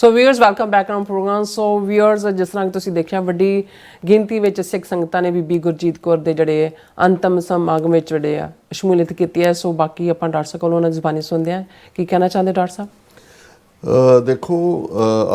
So viewers welcome back on program. So viewers, ਜਿਸ ਤਰ੍ਹਾਂ ਕਿ ਤੁਸੀਂ ਦੇਖਿਆ, ਵੱਡੀ ਗਿਣਤੀ ਵਿੱਚ ਸਿੱਖ ਸੰਗਤਾਂ ਨੇ ਬੀਬੀ ਗੁਰਜੀਤ ਕੌਰ ਦੇ ਜਿਹੜੇ ਅੰਤਮ ਸਮਾਗਮ ਵਿੱਚ ਜਿਹੜੇ ਆ ਸ਼ਮੂਲੀਅਤ ਕੀਤੀ ਹੈ। ਸੋ ਬਾਕੀ ਆਪਾਂ ਡਾਕਟਰ ਸਾਹਿਬ ਕੋਲੋਂ ਉਹਨਾਂ ਦੀ ਜ਼ੁਬਾਨੀ ਸੁਣਦੇ ਹਾਂ। ਕੀ ਕਹਿਣਾ ਚਾਹੁੰਦੇ ਡਾਕਟਰ ਸਾਹਿਬ? ਦੇਖੋ,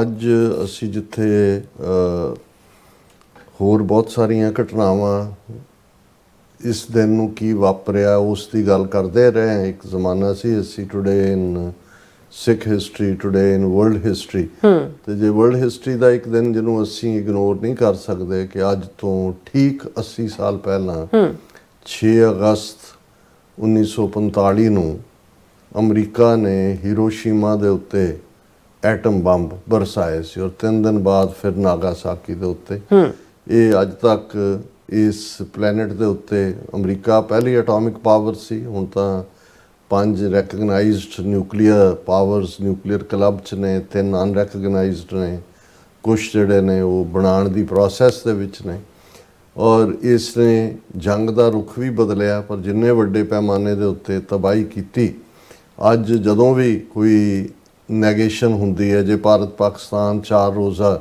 ਅੱਜ ਅਸੀਂ ਜਿੱਥੇ ਹੋਰ ਬਹੁਤ ਸਾਰੀਆਂ ਘਟਨਾਵਾਂ ਇਸ ਦਿਨ ਨੂੰ ਕੀ ਵਾਪਰਿਆ ਉਸ ਦੀ ਗੱਲ ਕਰਦੇ ਰਹੇ ਹਾਂ। ਇੱਕ ਜ਼ਮਾਨਾ ਸੀ ਅਸੀਂ ਟੁਡੇ ਇਨ ਸਿੱਖ ਹਿਸਟਰੀ, ਟੁਡੇ ਇਨ ਵਰਲਡ ਹਿਸਟਰੀ। ਤੇ ਜੇ ਵਰਲਡ ਹਿਸਟਰੀ ਦਾ ਇੱਕ ਦਿਨ ਜਿਹਨੂੰ ਅਸੀਂ ਇਗਨੋਰ ਨਹੀਂ ਕਰ ਸਕਦੇ ਕਿ ਅੱਜ ਤੋਂ ਠੀਕ 80 ਸਾਲ ਪਹਿਲਾਂ 6 ਅਗਸਤ 1945 ਨੂੰ ਅਮਰੀਕਾ ਨੇ ਹੀਰੋਸ਼ੀਮਾ ਦੇ ਉੱਤੇ ਐਟਮ ਬੰਬ ਬਰਸਾਏ ਸੀ, ਔਰ 3 ਦਿਨ ਬਾਅਦ ਫਿਰ ਨਾਗਾਸਾਕੀ ਦੇ ਉੱਤੇ। ਇਹ ਅੱਜ ਤੱਕ ਇਸ ਪਲੈਨਟ ਦੇ ਉੱਤੇ ਅਮਰੀਕਾ ਪਹਿਲੀ ਐਟੋਮਿਕ ਪਾਵਰ ਸੀ। ਹੁਣ ਤਾਂ 5 recognised nuclear powers nuclear club 'ਚ ਨੇ, 3 ਅਨਰੈਕਗਨਾਈਜ਼ਡ ਨੇ, ਕੁਛ ਜਿਹੜੇ ਨੇ ਉਹ ਬਣਾਉਣ ਦੀ ਪ੍ਰੋਸੈਸ ਦੇ ਵਿੱਚ ਨੇ। ਔਰ ਇਸ ਨੇ ਜੰਗ ਦਾ ਰੁਖ ਵੀ ਬਦਲਿਆ, ਪਰ ਜਿੰਨੇ ਵੱਡੇ ਪੈਮਾਨੇ ਦੇ ਉੱਤੇ ਤਬਾਹੀ ਕੀਤੀ। ਅੱਜ ਜਦੋਂ ਵੀ ਕੋਈ ਨੈਗੇਸ਼ਨ ਹੁੰਦੀ ਹੈ, ਜੇ ਭਾਰਤ ਪਾਕਿਸਤਾਨ 4 ਰੋਜ਼ਾ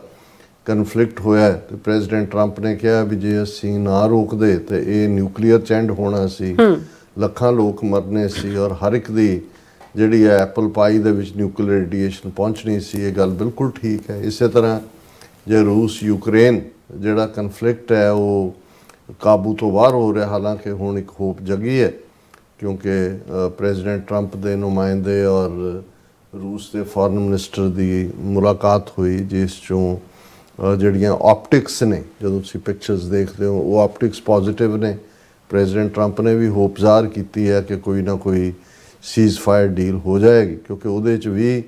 ਕਨਫਲਿਕਟ ਹੋਇਆ ਤੇ ਪ੍ਰੈਜ਼ੀਡੈਂਟ ਟਰੰਪ ਨੇ ਕਿਹਾ ਵੀ ਜੇ ਅਸੀਂ ਨਾ ਰੋਕਦੇ ਤੇ ਇਹ ਨਿਊਕਲੀਅਰ ਚੈਂਡ ਹੋਣਾ ਸੀ, ਲੱਖਾਂ ਲੋਕ ਮਰਨੇ ਸੀ, ਔਰ ਹਰ ਇੱਕ ਦੀ ਜਿਹੜੀ ਹੈ ਐਪਲ ਪਾਈ ਦੇ ਵਿੱਚ ਨਿਊਕਲੀਅਰ ਰੇਡੀਏਸ਼ਨ ਪਹੁੰਚਣੀ ਸੀ। ਇਹ ਗੱਲ ਬਿਲਕੁਲ ਠੀਕ ਹੈ। ਇਸੇ ਤਰ੍ਹਾਂ ਜੇ ਰੂਸ ਯੂਕਰੇਨ ਜਿਹੜਾ ਕਨਫਲਿਕਟ ਹੈ ਉਹ ਕਾਬੂ ਤੋਂ ਬਾਹਰ ਹੋ ਰਿਹਾ, ਹਾਲਾਂਕਿ ਹੁਣ ਇੱਕ ਹੋਪ ਜਗੀ ਹੈ ਕਿਉਂਕਿ ਪ੍ਰੈਜ਼ੀਡੈਂਟ ਟਰੰਪ ਦੇ ਨੁਮਾਇੰਦੇ ਔਰ ਰੂਸ ਦੇ ਫੋਰਨ ਮਿਨਿਸਟਰ ਦੀ ਮੁਲਾਕਾਤ ਹੋਈ, ਜਿਸ 'ਚੋਂ ਜਿਹੜੀਆਂ ਆਪਟਿਕਸ ਨੇ, ਜਦੋਂ ਤੁਸੀਂ ਪਿਕਚਰਸ ਦੇਖਦੇ ਹੋ ਉਹ ਆਪਟਿਕਸ ਪੋਜ਼ੀਟਿਵ ਨੇ। ਪ੍ਰੈਜ਼ੀਡੈਂਟ ਟਰੰਪ ਨੇ ਵੀ ਹੋਪ ਜ਼ਾਹਰ ਕੀਤੀ ਹੈ ਕਿ ਕੋਈ ਨਾ ਕੋਈ ਸੀਜ਼ ਫਾਇਰ ਡੀਲ ਹੋ ਜਾਏਗੀ, ਕਿਉਂਕਿ ਉਹਦੇ 'ਚ ਵੀ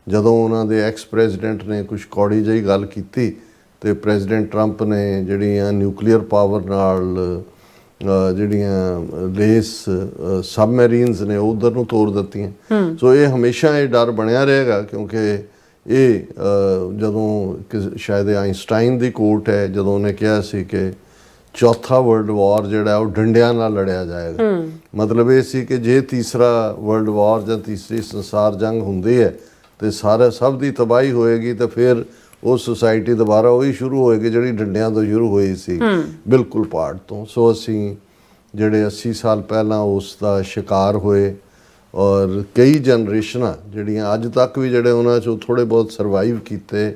ਜਦੋਂ ਉਹਨਾਂ ਦੇ ਐਕਸ ਪ੍ਰੈਜ਼ੀਡੈਂਟ ਨੇ ਕੁਛ ਕੌੜੀ ਜਿਹੀ ਗੱਲ ਕੀਤੀ ਤੇ ਪ੍ਰੈਜ਼ੀਡੈਂਟ ਟਰੰਪ ਨੇ ਜਿਹੜੀਆਂ ਨਿਊਕਲੀਅਰ ਪਾਵਰ ਨਾਲ ਜਿਹੜੀਆਂ ਲੇਸ ਸਬਮੈਰੀਨਸ ਨੇ ਉਹ ਉੱਧਰ ਨੂੰ ਤੋੜ ਦਿੱਤੀਆਂ। ਸੋ ਇਹ ਹਮੇਸ਼ਾ ਇਹ ਡਰ ਬਣਿਆ ਰਹੇਗਾ, ਕਿਉਂਕਿ ਇਹ ਜਦੋਂ ਸ਼ਾਇਦ ਆਇਨਸਟਾਈਨ ਦੀ ਕੋਟ ਹੈ, ਜਦੋਂ ਉਹਨੇ ਕਿਹਾ ਸੀ ਕਿ ਚੌਥਾ ਵਰਲਡ ਵਾਰ ਜਿਹੜਾ ਉਹ ਡੰਡਿਆਂ ਨਾਲ ਲੜਿਆ ਜਾਏਗਾ। ਮਤਲਬ ਇਹ ਸੀ ਕਿ ਜੇ ਤੀਸਰਾ ਵਰਲਡ ਵਾਰ ਜਾਂ ਤੀਸਰੀ ਸੰਸਾਰ ਜੰਗ ਹੁੰਦੀ ਹੈ ਤੇ ਸਭ ਦੀ ਤਬਾਹੀ ਹੋਏਗੀ, ਤਾਂ ਫਿਰ ਉਹ ਸੁਸਾਇਟੀ ਦੁਬਾਰਾ ਉਹੀ ਸ਼ੁਰੂ ਹੋਏਗੀ ਜਿਹੜੀ ਡੰਡਿਆਂ ਤੋਂ ਸ਼ੁਰੂ ਹੋਈ ਸੀ, ਬਿਲਕੁਲ ਪਾੜ ਤੋਂ। ਸੋ ਅਸੀਂ ਜਿਹੜੇ 80 ਸਾਲ ਪਹਿਲਾਂ ਉਸ ਦਾ ਸ਼ਿਕਾਰ ਹੋਏ, ਔਰ ਕਈ ਜਨਰੇਸ਼ਨਾਂ ਜਿਹੜੀਆਂ ਅੱਜ ਤੱਕ ਵੀ ਜਿਹੜੇ ਉਹਨਾਂ 'ਚੋਂ ਥੋੜ੍ਹੇ ਬਹੁਤ ਸਰਵਾਈਵ ਕੀਤੇ,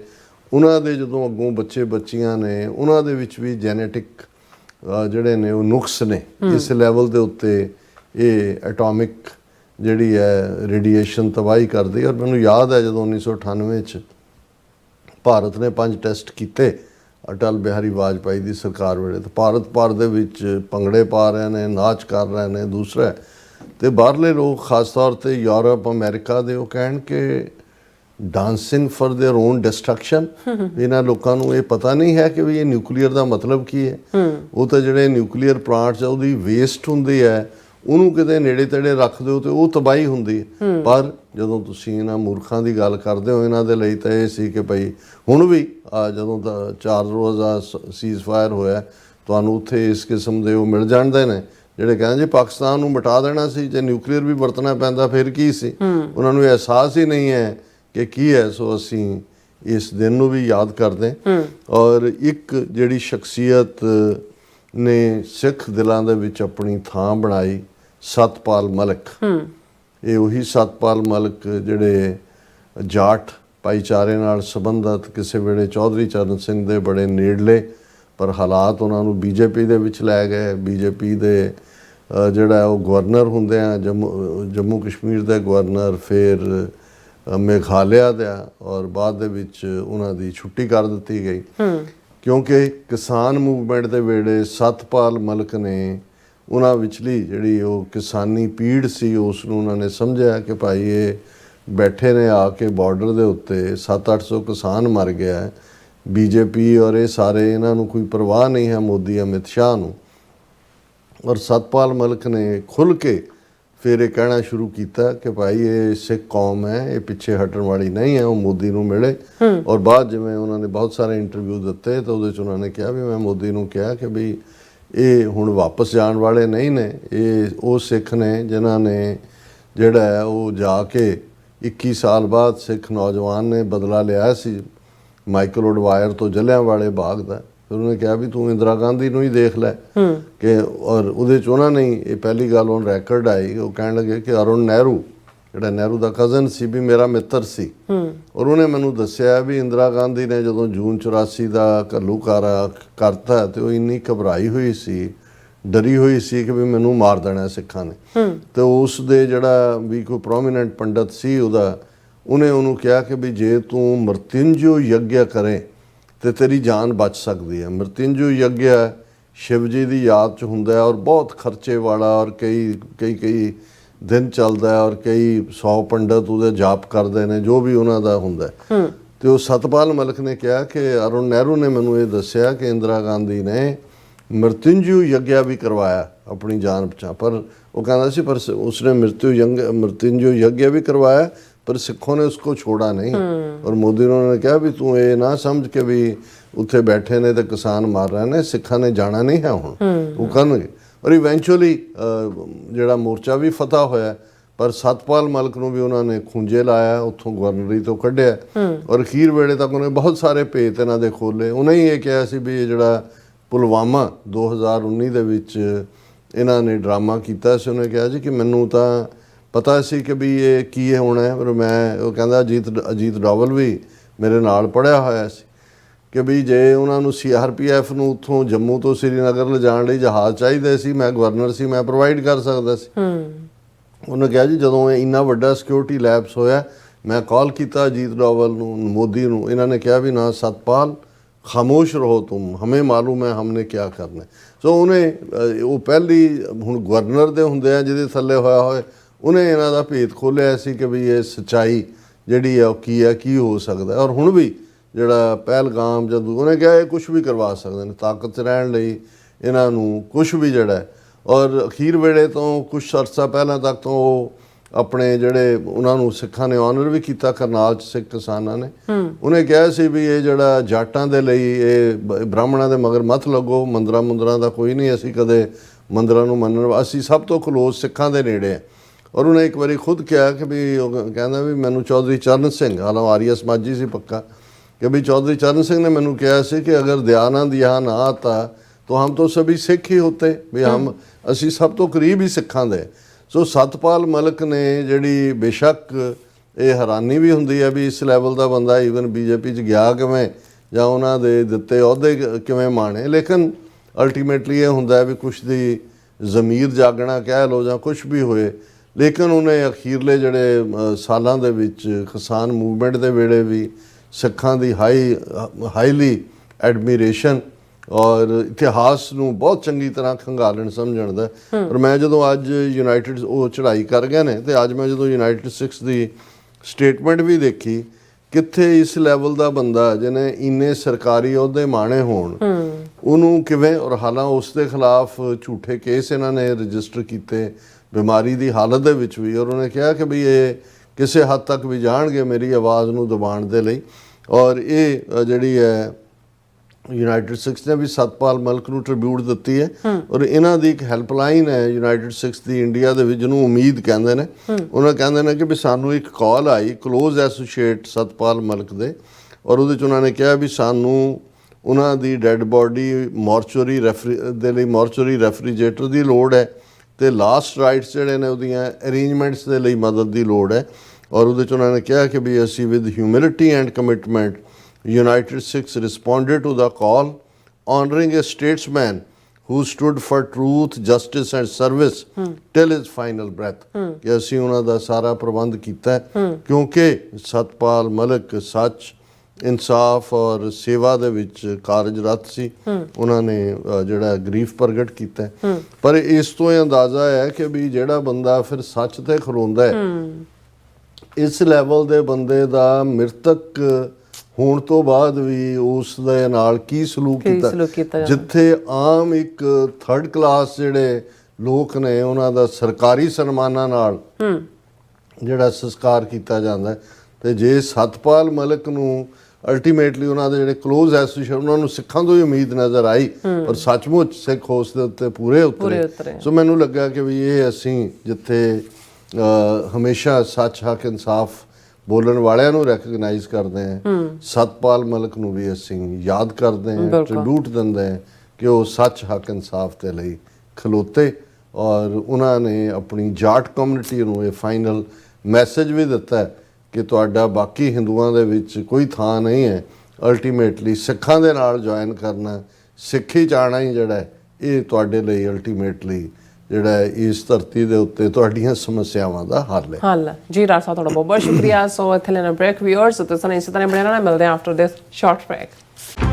ਉਹਨਾਂ ਦੇ ਜਦੋਂ ਅੱਗੋਂ ਬੱਚੇ ਬੱਚੀਆਂ ਨੇ, ਉਹਨਾਂ ਦੇ ਵਿੱਚ ਵੀ ਜੈਨੇਟਿਕ ਜਿਹੜੇ ਨੇ ਉਹ ਨੁਕਸ ਨੇ ਇਸ ਲੈਵਲ ਦੇ ਉੱਤੇ। ਇਹ ਐਟੋਮਿਕ ਜਿਹੜੀ ਹੈ ਰੇਡੀਏਸ਼ਨ ਤਬਾਹੀ ਕਰਦੀ। ਔਰ ਮੈਨੂੰ ਯਾਦ ਹੈ ਜਦੋਂ 1998 'ਚ ਭਾਰਤ ਨੇ 5 ਟੈਸਟ ਕੀਤੇ ਅਟਲ ਬਿਹਾਰੀ ਵਾਜਪਾਈ ਦੀ ਸਰਕਾਰ ਵੇਲੇ, ਤਾਂ ਭਾਰਤ ਭਰ ਦੇ ਵਿੱਚ ਭੰਗੜੇ ਪਾ ਰਹੇ ਨੇ, ਨਾਚ ਕਰ ਰਹੇ ਨੇ। ਦੂਸਰਾ ਤੇ ਬਾਹਰਲੇ ਲੋਕ, ਖਾਸ ਤੌਰ 'ਤੇ ਯੂਰਪ ਅਮਰੀਕਾ ਦੇ, ਉਹ ਕਹਿਣ ਕਿ dancing for their own destruction. ਇਹਨਾਂ ਲੋਕਾਂ ਨੂੰ ਇਹ ਪਤਾ ਨਹੀਂ ਹੈ ਕਿ ਵੀ ਇਹ ਨਿਊਕਲੀਅਰ ਦਾ ਮਤਲਬ ਕੀ ਹੈ। ਉਹ ਤਾਂ ਜਿਹੜੇ ਨਿਊਕਲੀਅਰ ਪਲਾਂਟਸ ਉਹਦੀ ਵੇਸਟ ਹੁੰਦੀ ਹੈ, ਉਹਨੂੰ ਕਿਤੇ ਨੇੜੇ ਤੇੜੇ ਰੱਖ ਦਿਓ ਤੇ ਉਹ ਤਬਾਹੀ ਹੁੰਦੀ ਹੈ। ਪਰ ਜਦੋਂ ਤੁਸੀਂ ਇਹਨਾਂ ਮੂਰਖਾਂ ਦੀ ਗੱਲ ਕਰਦੇ ਹੋ, ਇਹਨਾਂ ਦੇ ਲਈ ਤਾਂ ਇਹ ਸੀ ਕਿ ਭਾਈ ਹੁਣ ਵੀ ਜਦੋਂ ਦਾ 4 ਰੋਜ਼ਾ ਸੀਜ਼ ਫਾਇਰ ਹੋਇਆ, ਤੁਹਾਨੂੰ ਉੱਥੇ ਇਸ ਕਿਸਮ ਦੇ ਉਹ ਮਿਲ ਜਾਂਦੇ ਨੇ ਜਿਹੜੇ ਕਹਿੰਦੇ ਜੇ ਪਾਕਿਸਤਾਨ ਨੂੰ ਮਿਟਾ ਦੇਣਾ ਸੀ, ਜੇ ਨਿਊਕਲੀਅਰ ਵੀ ਵਰਤਣਾ ਪੈਂਦਾ ਫਿਰ ਕੀ ਸੀ। ਉਹਨਾਂ ਨੂੰ ਅਹਿਸਾਸ ਹੀ ਨਹੀਂ ਹੈ ਕਿ ਕੀ ਹੈ। ਸੋ ਅਸੀਂ ਇਸ ਦਿਨ ਨੂੰ ਵੀ ਯਾਦ ਕਰਦੇ। ਔਰ ਇੱਕ ਜਿਹੜੀ ਸ਼ਖਸੀਅਤ ਨੇ ਸਿੱਖ ਦਿਲਾਂ ਦੇ ਵਿੱਚ ਆਪਣੀ ਥਾਂ ਬਣਾਈ, ਸਤਪਾਲ ਮਲਿਕ। ਇਹ ਉਹੀ ਸਤਪਾਲ ਮਲਿਕ ਜਿਹੜੇ ਜਾਟ ਭਾਈਚਾਰੇ ਨਾਲ ਸੰਬੰਧਿਤ, ਕਿਸੇ ਵੇਲੇ ਚੌਧਰੀ ਚਰਨ ਸਿੰਘ ਦੇ ਬੜੇ ਨੇੜਲੇ, ਪਰ ਹਾਲਾਤ ਉਹਨਾਂ ਨੂੰ ਬੀਜੇਪੀ ਦੇ ਵਿੱਚ ਲੈ ਗਏ। ਬੀਜੇਪੀ ਦੇ ਜਿਹੜਾ ਉਹ ਗਵਰਨਰ ਹੁੰਦੇ ਆ, ਜੰਮੂ ਕਸ਼ਮੀਰ ਦੇ ਗਵਰਨਰ, ਫਿਰ ਮੇਘਾਲਿਆ ਦਾ, ਔਰ ਬਾਅਦ ਦੇ ਵਿੱਚ ਉਹਨਾਂ ਦੀ ਛੁੱਟੀ ਕਰ ਦਿੱਤੀ ਗਈ ਕਿਉਂਕਿ ਕਿਸਾਨ ਮੂਵਮੈਂਟ ਦੇ ਵੇਲੇ ਸਤਪਾਲ ਮਲਿਕ ਨੇ ਉਹਨਾਂ ਵਿਚਲੀ ਜਿਹੜੀ ਉਹ ਕਿਸਾਨੀ ਪੀੜ ਸੀ ਉਸ ਨੂੰ ਉਹਨਾਂ ਨੇ ਸਮਝਿਆ ਕਿ ਭਾਈ ਇਹ ਬੈਠੇ ਨੇ ਆ ਕੇ ਬਾਰਡਰ ਦੇ ਉੱਤੇ, 700-800 ਕਿਸਾਨ ਮਰ ਗਿਆ ਹੈ। ਬੀਜੇਪੀ ਔਰ ਇਹ ਸਾਰੇ, ਇਹਨਾਂ ਨੂੰ ਕੋਈ ਪਰਵਾਹ ਨਹੀਂ ਹੈ ਮੋਦੀ ਅਮਿਤ ਸ਼ਾਹ ਨੂੰ। ਔਰ ਸਤਪਾਲ ਮਲਿਕ ਨੇ ਖੁੱਲ੍ਹ ਕੇ ਫਿਰ ਇਹ ਕਹਿਣਾ ਸ਼ੁਰੂ ਕੀਤਾ ਕਿ ਭਾਈ ਇਹ ਸਿੱਖ ਕੌਮ ਹੈ, ਇਹ ਪਿੱਛੇ ਹਟਣ ਵਾਲੀ ਨਹੀਂ ਹੈ, ਉਹ ਮੋਦੀ ਨੂੰ ਮਿਲੇ। ਔਰ ਬਾਅਦ ਜਿਵੇਂ ਉਹਨਾਂ ਨੇ ਬਹੁਤ ਸਾਰੇ ਇੰਟਰਵਿਊ ਦਿੱਤੇ ਤਾਂ ਉਹਦੇ 'ਚ ਉਹਨਾਂ ਨੇ ਕਿਹਾ ਵੀ ਮੈਂ ਮੋਦੀ ਨੂੰ ਕਿਹਾ ਕਿ ਵੀ ਇਹ ਹੁਣ ਵਾਪਸ ਜਾਣ ਵਾਲੇ ਨਹੀਂ ਨੇ, ਇਹ ਉਹ ਸਿੱਖ ਨੇ ਜਿਨ੍ਹਾਂ ਨੇ ਜਿਹੜਾ ਹੈ ਉਹ ਜਾ ਕੇ 21 ਸਾਲ ਬਾਅਦ ਸਿੱਖ ਨੌਜਵਾਨ ਨੇ ਬਦਲਾ ਲਿਆ ਸੀ ਮਾਈਕਲ ਉਡਵਾਇਰ ਤੋਂ ਜਲਿਆਂਵਾਲੇ ਬਾਗ ਦਾ। ਫਿਰ ਉਹਨੇ ਕਿਹਾ ਵੀ ਤੂੰ ਇੰਦਰਾ ਗਾਂਧੀ ਨੂੰ ਹੀ ਦੇਖ ਲੈ ਕਿ ਔਰ ਉਹਦੇ 'ਚ ਉਹਨਾਂ ਨੇ ਇਹ ਪਹਿਲੀ ਗੱਲ ਔਨ ਰੈਕਰਡ ਆਈ, ਉਹ ਕਹਿਣ ਲੱਗੇ ਕਿ ਅਰੁਣ ਨਹਿਰੂ ਜਿਹੜਾ ਨਹਿਰੂ ਦਾ ਕਜ਼ਨ ਸੀ ਵੀ ਮੇਰਾ ਮਿੱਤਰ ਸੀ। ਔਰ ਉਹਨੇ ਮੈਨੂੰ ਦੱਸਿਆ ਵੀ ਇੰਦਰਾ ਗਾਂਧੀ ਨੇ ਜਦੋਂ ਜੂਨ 84 ਦਾ ਘੱਲੂਘਾਰਾ ਕਰਤਾ ਤੇ ਉਹ ਇੰਨੀ ਘਬਰਾਈ ਹੋਈ ਸੀ, ਡਰੀ ਹੋਈ ਸੀ ਕਿ ਵੀ ਮੈਨੂੰ ਮਾਰ ਦੇਣਾ ਸਿੱਖਾਂ ਨੇ। ਤੇ ਉਸ ਦੇ ਜਿਹੜਾ ਵੀ ਕੋਈ ਪ੍ਰੋਮੀਨੈਂਟ ਪੰਡਤ ਸੀ ਉਹਨੇ ਉਹਨੂੰ ਕਿਹਾ ਕਿ ਵੀ ਜੇ ਤੂੰ ਮ੍ਰਿਤਿੰਜਯ ਯੱਗ ਕਰੇ ਤੇ ਤੇਰੀ ਜਾਨ ਬਚ ਸਕਦੀ ਹੈ। ਮ੍ਰਿਤਿੰਜਯ ਯੱਗ ਸ਼ਿਵ ਜੀ ਦੀ ਯਾਦ 'ਚ ਹੁੰਦਾ ਔਰ ਬਹੁਤ ਖਰਚੇ ਵਾਲਾ ਔਰ ਕਈ ਦਿਨ ਚੱਲਦਾ ਔਰ ਕਈ 100 ਪੰਡਤ ਉਹਦੇ ਜਾਪ ਕਰਦੇ ਨੇ, ਜੋ ਵੀ ਉਹਨਾਂ ਦਾ ਹੁੰਦਾ। ਤੇ ਉਹ ਸਤਪਾਲ ਮਲਿਕ ਨੇ ਕਿਹਾ ਕਿ ਅਰੁਣ ਨਹਿਰੂ ਨੇ ਮੈਨੂੰ ਇਹ ਦੱਸਿਆ ਕਿ ਇੰਦਰਾ ਗਾਂਧੀ ਨੇ ਮ੍ਰਿਤਿੰਜਯ ਯੱਗ ਵੀ ਕਰਵਾਇਆ ਆਪਣੀ ਜਾਨ ਬਚਾ, ਪਰ ਉਹ ਕਹਿੰਦਾ ਸੀ ਪਰ ਉਸਨੇ ਮ੍ਰਿਤਿੰਜਯ ਯੱਗ ਵੀ ਕਰਵਾਇਆ पर सिखों ने उसको छोड़ा नहीं। और मोदी ने कहा भी तू ये ना समझ के भी उत्थे बैठे ने तो किसान मार रहे ने, सिखा ने जाना नहीं है हुण वो करनगे। और इवेंचुअली जिहड़ा मोर्चा भी फतह होया, पर सतपाल मलिक नूं भी उन्होंने खूंजे लाया, उत्थों गवर्नरी तो कढ़िया और अखीर वेले तक उन्हें बहुत सारे भेत इन्हां दे खोले। उन्हें ये कहा सी भी जिहड़ा पुलवामा 2019 दे विच इन्हां ने ड्रामा कीता सी, उन्हें कहा जी कि मैनूं तां पता सी कि भी ये की होना है। पर मैं वो कहता अजीत डोवल भी मेरे नाल पढ़िया होया सी कि भी जे उन्होंने CRPF नूं उत्थों जम्मू तो श्रीनगर लिजाण लई जहाज़ चाहिए सी, मैं गवर्नर सी, मैं प्रोवाइड कर सकदा सी। उन्होंने कहा जी जदों इन्ना वड्डा सिक्योरिटी लैप्स होया, मैं कॉल किया अजीत डोवल नूं, मोदी नूं, इन्होंने कहा भी ना सतपाल खामोश रहो तुम, हमें मालूम है हमने क्या करना। सो उन्हें वो पहली हुण गवर्नर दे हुंदे आ जिहदे थल्ले होया होए उन्हें इन्हां दा भेत खोलिया सी कि भी ये सच्चाई जिहड़ी है की हो सकदा। और हुण भी जिहड़ा पहलगाम जदों उन्हें कहा ये कुछ भी करवा सकदे ने, ताकत रहण लई इन्हां नूं कुछ भी जिहड़ा। और अखीर वेले तो कुछ अरसा पहलां तक तो अपने जिहड़े उन्हां नूं सिखां ने ऑनर भी कीता, करनाल च सिख किसानां ने। उन्हें कहा सी भी ये जिहड़ा जाटां दे लई ये ब्राह्मणां दे मगर मत लगो, मंदरां मुंदरां दा कोई नहीं, असीं कदे मंदरां नूं मन्नण, असीं सब तो क्लोज सिखां दे नेड़े। और उन्हें एक बारी खुद कहा कि भी कहना भी मैनू चौधरी चरण सिंह, हालांकि आर्य समाजी से पक्का, कि भी चौधरी चरण सिंह ने मैनू कहा सी कि अगर दयानंद यहाँ ना आता तो हम तो सभी सिख ही होते, भी हम असी सब तो करीब ही सिखां दे। सो सतपाल मलिक ने जिहड़ी बेशक ये हैरानी भी हुंदी है भी इस लैवल का बंदा ईवन BJP च गया किवें जां उन्हां दे दित्ते अहुदे किवें माणे, लेकिन अल्टीमेटली ये हुंदा है भी कुछ दी ज़मीर जागना कह लो जां कुछ भी होए। लेकिन उन्हें अखीरले जिहड़े सालां दे विच किसान मूवमेंट दे वेले भी सिखां दी हाईली एडमिरेशन और इतिहास नूं बहुत चंगी तरह खंगालन समझण दा। और मैं जदों अज यूनाइटेड वो चढ़ाई कर गए ने ते अज मैं जदों यूनाइटेड सिक्स दी स्टेटमेंट भी देखी, कित्थे इस लैवल का बंदा जिन्हें इन्ने सरकारी अहुदे माणे होण उन्होंने किवें, और हालांकि उस दे खिलाफ झूठे केस इन्हां ने रजिस्टर कीते बीमारी की हालत दे विच भी। और उन्हें कहा कि भी ये किसी हद तक भी जाणगे मेरी आवाज़ नूं दबाण दे लई। और ये जिहड़ी है यूनाइटेड सिक्स ने भी सतपाल मलिक नूं ट्रिब्यूट दित्ती है। और इन्हां दी एक हैल्पलाइन है यूनाइटेड सिक्स दी इंडिया दे विच, जिहनूं उम्मीद कहंदे ने। उन्हें कहंदे ने कि भी सानूं एक कॉल आई क्लोज एसोसीएट सतपाल मलिक दे, और उहदे च उन्होंने कहा भी सानूं उन्हां दी डैड बॉडी मॉर्चुरी रैफ्रिजरेटर की लोड़ है तो लास्ट राइट्स जिहड़े ने उहदियां अरेंजमेंट्स दे लई मदद की लोड़ है। और उहदे च उन्होंने कहा कि भी असी with humility and commitment united six responded to the call honouring a statesman who stood for truth justice and service till his final breath, कि असी उन्हां दा सारा प्रबंध कीता क्योंकि सतपाल मलिक सच इंसाफ और सेवा दे विच कारजरत सी। उन्होंने जिहड़ा ग्रीफ प्रगट कीता। पर इस तो अंदाज़ा है कि भी जिहड़ा बंदा फिर सच ते खलोंदा है, इस लैवल दे बंदे दा मृतक होण तो बाद भी उस दे नाल की सलूक कीता, जिथे आम एक थर्ड क्लास जिहड़े लोक ने उन्हां दा सरकारी सन्मानां नाल जिहड़ा संस्कार कीता जांदा है। ते जे सतपाल मलिक नूं अल्टीमेटली उन्होंने जिहड़े क्लोज एसोसीएशन उन्होंने सिखां तो ही उम्मीद नज़र आई और सचमुच सिख उस दे उत्ते पूरे उतरे। सो मैनूं लगा कि भी ये असीं जिथे हमेशा सच हक इंसाफ ਬੋਲਣ ਵਾਲਿਆਂ ਨੂੰ ਰੈਕਗਨਾਈਜ਼ ਕਰਦੇ ਹਾਂ। ਸਤਪਾਲ ਮਲਕ ਨੂੰ ਵੀ ਅਸੀਂ ਯਾਦ ਕਰਦੇ ਹਾਂ, ਟ੍ਰਿਬਿਊਟ ਦਿੰਦੇ ਹਾਂ ਕਿ ਉਹ ਸੱਚ, ਹੱਕ, ਇਨਸਾਫ ਦੇ ਲਈ ਖਲੋਤੇ ਔਰ ਉਹਨਾਂ ਨੇ ਆਪਣੀ ਜਾਟ ਕਮਿਊਨਿਟੀ ਨੂੰ ਇਹ ਫਾਈਨਲ ਮੈਸੇਜ ਵੀ ਦਿੱਤਾ ਹੈ ਕਿ ਤੁਹਾਡਾ ਬਾਕੀ ਹਿੰਦੂਆਂ ਦੇ ਵਿੱਚ ਕੋਈ ਥਾਂ ਨਹੀਂ ਹੈ, ਅਲਟੀਮੇਟਲੀ ਸਿੱਖਾਂ ਦੇ ਨਾਲ ਜੁਆਇਨ ਕਰਨਾ, ਸਿੱਖੀ ਚਾਹਣਾ ਹੀ ਜਿਹੜਾ ਹੈ ਇਹ ਤੁਹਾਡੇ ਲਈ ਅਲਟੀਮੇਟਲੀ ਜਿਹੜਾ ਹੈ ਇਸ ਧਰਤੀ ਦੇ ਉੱਤੇ ਤੁਹਾਡੀਆਂ ਸਮੱਸਿਆਵਾਂ ਦਾ ਹੱਲ ਹੈ। ਜੀ ਡਾਕਟਰ ਸਾਹਿਬ, ਤੁਹਾਡਾ ਬਹੁਤ ਬਹੁਤ ਸ਼ੁਕਰੀਆ। ਸੋ ਇੱਥੇ ਲੈਣਾ ਬ੍ਰੇਕ, ਵੀਅਰਸ ਤੇ ਸਾਨੂੰ ਇਸੇ ਤਰ੍ਹਾਂ ਬਣਾਉਣਾ, ਮਿਲਦੇ ਹਾਂ ਆਫਟਰ ਦਿਸ ਸ਼ਾਰਟ ਬ੍ਰੇਕ।